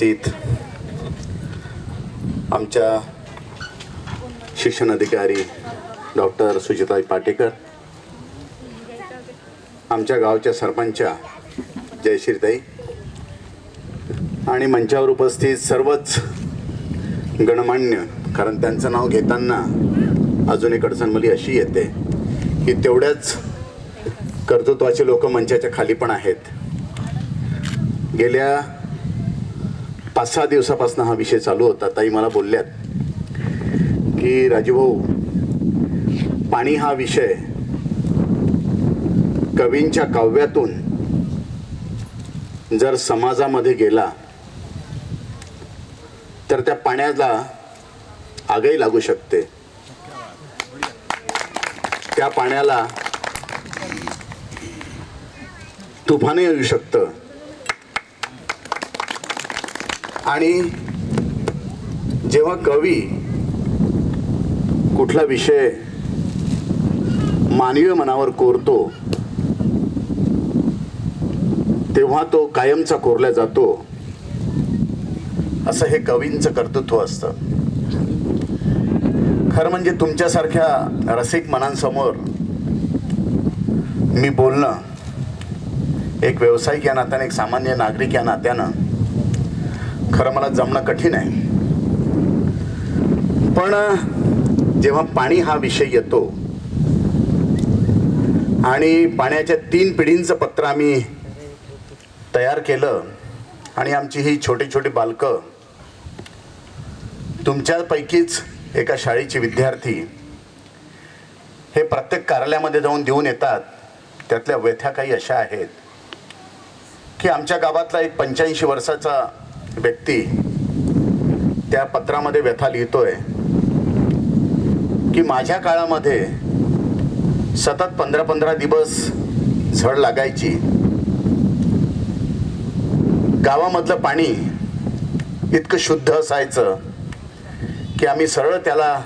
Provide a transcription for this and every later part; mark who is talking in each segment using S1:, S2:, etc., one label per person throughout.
S1: उपस्थित आमच्या शिक्षण अधिकारी डॉक्टर सुचिताई पाटेकर, आमच्या गावच्या सरपंचा जयश्रीताई आणि मंचावर उपस्थित सर्वच गणमान्य, कारण त्यांचं नाव घेताना अजून एक अडचण मला अशी येते की तेवढ्याच कर्तृत्वाचे लोक मंचाच्या खाली पण आहेत. गेल्या 5-6 दिवसापासून हा विषय चालू होता. ताई मला बोलल्यात की राजूभाऊ, पाणी हा विषय कवींच्या काव्यातून जर समाजामध्ये गेला तर त्या पाण्याला आगही लागू शकते, त्या पाण्याला तुफान येऊ शकतं. आणि जेव्हा कवी कुठला विषय मानवीय मनावर कोरतो तेव्हा तो कायमचा कोरला जातो, असं हे कवींचं कर्तृत्व असतं. खरं म्हणजे तुमच्यासारख्या रसिक मनांसमोर मी बोलणं एक व्यावसायिक या नात्याने, एक सामान्य नागरिक या नात्यानं खरं मला जमणं कठीण आहे. पण जेव्हा पाणी हा विषय येतो आणि पाण्याच्या 3 पिढींचं पत्र आम्ही तयार केलं आणि आमची ही छोटी छोटी बालकं तुमच्यापैकीच एका शाळेचे विद्यार्थी हे प्रत्येक कार्यालयामध्ये जाऊन देऊन येतात. त्यातल्या व्यथा काही अशा आहेत की आमच्या गावातला एक 85 वर्षाचा व्यक्ती त्या पत्रामध्ये व्यथा लिहितोय की माझ्या काळामध्ये सतत 15-15 दिवस झड लागायची. गावामधलं पाणी इतकं शुद्ध असायचं की आम्ही सरळ त्याला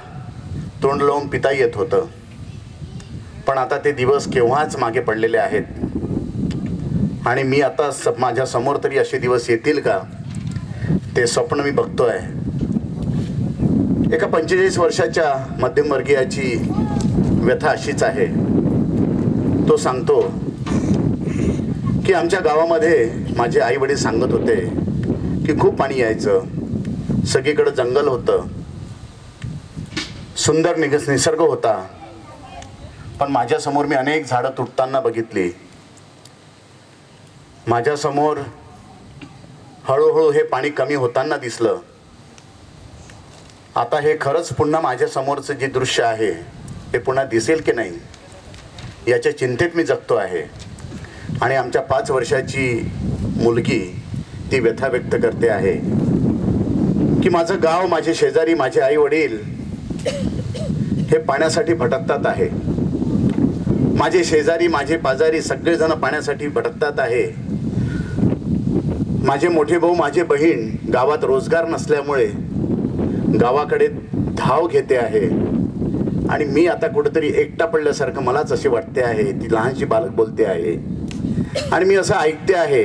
S1: तोंड लावून पिता येत होतं. पण आता ते दिवस केव्हाच मागे पडलेले आहेत आणि मी आता माझ्या समोर तरी असे दिवस येतील का ते स्वप्न मी बघतोय. एका 45 वर्षाच्या मध्यमवर्गीयाची व्यथा अशीच आहे. तो सांगतो की आमच्या गावामध्ये माझे आई वडील सांगत होते की खूप पाणी यायचं, सगळीकडे जंगल होतं, सुंदर निसर्ग होता. पण माझ्यासमोर मी अनेक झाडं तुटताना बघितली. माझ्यासमोर हळूहळू हे पाणी कमी होताना दिसलं. आता हे खरंच पुन्हा माझ्या समोरचं जे दृश्य आहे हे पुन्हा दिसेल की नाही याच्या चिंतेत मी जगतो आहे. आणि आमच्या 5 वर्षाची मुलगी ती व्यथा व्यक्त करते आहे की माझं गाव, माझे शेजारी, माझे आई वडील हे पाण्यासाठी भटकतात आहे. माझे शेजारी, माझे पाजारी सगळेजण पाण्यासाठी भटकतात आहे. माझे मोठे भाऊ, माझे बहीण गावात रोजगार नसल्यामुळे गावाकडे धाव घेते आहे आणि मी आता कुठेतरी एकटा पडल्यासारखं मलाच असे वाटते आहे. ती लहानशी बालक बोलते आहे आणि मी असं ऐकते आहे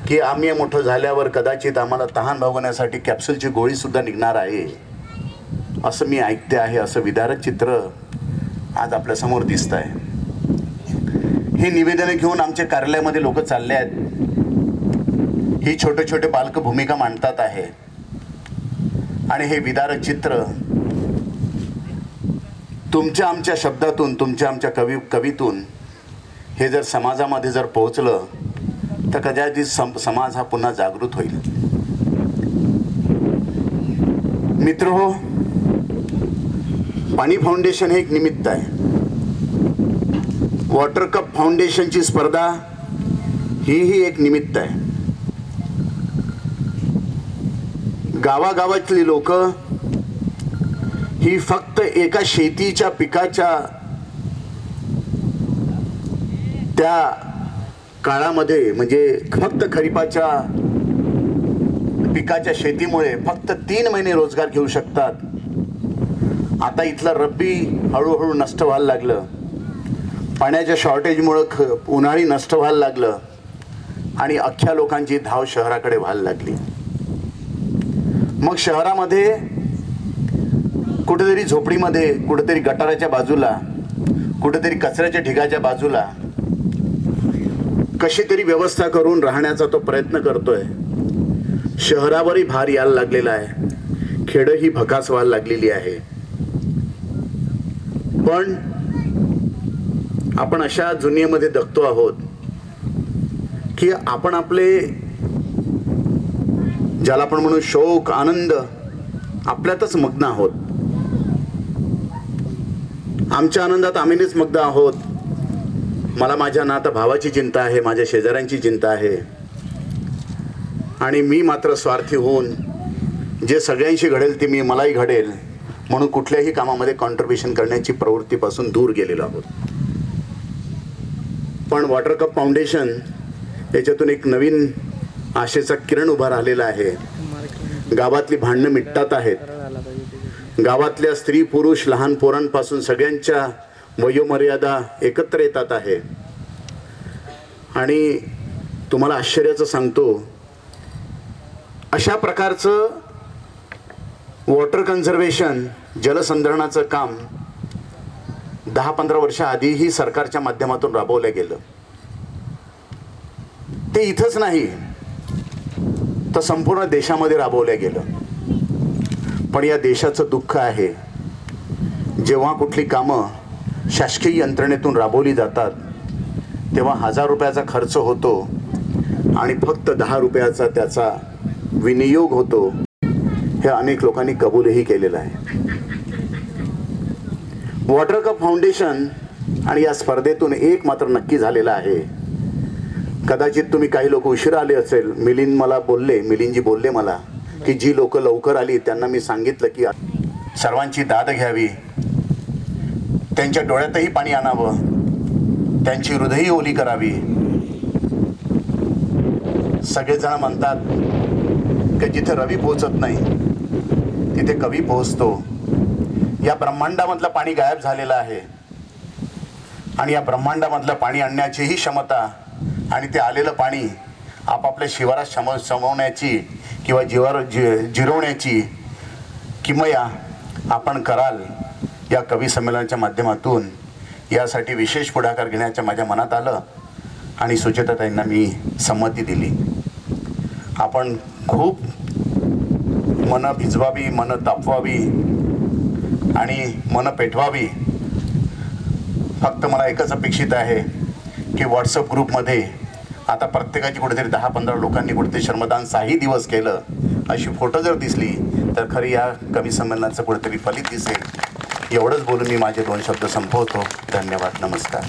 S1: की आम्ही मोठं झाल्यावर कदाचित आम्हाला तहान भागवण्यासाठी कॅप्सूलची गोळी सुद्धा निघणार आहे, असं मी ऐकते आहे. असं विदारक चित्र आज आपल्या समोर दिसत आहे. ही निवेदने घेऊन आमच्या कार्यालयामध्ये लोक चालले आहेत. ही छोटे छोटे बालक भूमिका मांडतात आहे आणि हे विदारक चित्र तुमच्या आमच्या शब्दातून, तुमच्या आमच्या कवीतून हे जर समाजामध्ये जर पोहोचलं तर कदाचित समाज हा पुन्हा जागृत होईल. मित्रहो, पाणी फाउंडेशन हे एक निमित्त आहे. वॉटर कप फाउंडेशनची स्पर्धा ही एक निमित्त आहे. गावागावातली लोक ही फक्त एका शेतीच्या पिकाच्या त्या काळामध्ये, म्हणजे फक्त खरीपाच्या पिकाच्या शेतीमुळे फक्त 3 महिने रोजगार घेऊ शकतात. आता इथलं रब्बी हळूहळू नष्ट व्हायला लागलं. पाण्याच्या शॉर्टेजमुळं उन्हाळी नष्ट व्हायला लागलं आणि अख्ख्या लोकांची धाव शहराकडे व्हायला लागली. मग शहरामध्ये कुठेतरी झोपडीमध्ये, कुठेतरी गटाराच्या बाजूला, कुठेतरी कचऱ्याच्या ढिगाच्या बाजूला कशी तरी व्यवस्था करून राहण्याचा तो प्रयत्न करतोय. शहरावरही भार यायला लागलेला आहे, खेडं ही भकास व्हायला लागलेली आहे. पण आपण अशा दुनियेमध्ये जगतो आहोत की आपण आपले ज्याला आपण म्हणू शोक आनंद आपल्यातच मग्न आहोत. आमच्या आनंदात आम्हीच मग्न आहोत. मला माझ्या नाता भावाची चिंता आहे, माझ्या शेजाऱ्यांची चिंता आहे, आणि मी मात्र स्वार्थी होऊन जे सगळ्यांशी घडेल ते मी मलाही घडेल म्हणून कुठल्याही कामामध्ये कॉन्ट्रीब्युशन करण्याची प्रवृत्तीपासून दूर गेलेलो आहोत. पण वॉटर कप फाउंडेशन याच्यातून एक नवीन आशेचा किरण उभा राहिलेला आहे. गावातली भांडणं मिटतात आहेत. गावातल्या स्त्री पुरुष लहान पोरांपासून सगळ्यांच्या वयोमर्यादा एकत्र येतात आहे. आणि तुम्हाला आश्चर्याचं सांगतो, अशा प्रकारचं वॉटर कन्झर्वेशन जलसंधारणाचं काम 10-15 वर्ष आधीही सरकारच्या माध्यमातून राबवलं गेलं. ते इथंच नाही तर संपूर्ण देशामध्ये राबवलं गेलं. पण या देशाचं दुःख आहे, जेव्हा कुठली कामं शासकीय यंत्रणेतून राबवली जातात तेव्हा 1000 रुपयाचा खर्च होतो आणि फक्त 10 रुपयाचा त्याचा विनियोग होतो. हे अनेक लोकांनी कबूलही केलेलं आहे. वॉटर कप फाउंडेशन आणि या स्पर्धेतून एक मात्र नक्की झालेलं आहे. कदाचित तुम्ही काही लोक उशिरा आले असेल. मिलिंदजी बोलले मला की जी लोक लवकर आली त्यांना मी सांगितलं की सर्वांची दाद घ्यावी, त्यांच्या डोळ्यातही पाणी आणावं, त्यांची हृदयही ओली करावी. सगळेजण म्हणतात की जिथे रवी पोहोचत नाही तिथे कवी पोहोचतो. या ब्रह्मांडामधलं पाणी गायब झालेलं आहे आणि या ब्रह्मांडामधलं पाणी आणण्याचीही क्षमता आणि ते आलेलं पाणी आपापल्या शिवारात समवण्याची किंवा जिरवण्याची किमया आपण कराल. या कवी संमेलनाच्या माध्यमातून यासाठी विशेष पुढाकार घेण्याच्या माझ्या मनात आलं आणि सुचेताताईंना मी संमती दिली. आपण खूप मनं भिजवावी, मनं तापवावी आणि मनं पेटवावी. फक्त मला एकच अपेक्षित आहे की व्हॉट्सअप ग्रुपमध्ये आता प्रत्येकाची कुठेतरी 10-15 लोकांनी कुठेतरी श्रमदान 6 दिवस केलं अशी फोटो जर दिसली तर खरी या कवी संमेलनाचं कुठेतरी फलित दिसेल. एवढंच बोलून मी माझे 2 शब्द संपवतो. धन्यवाद. नमस्कार.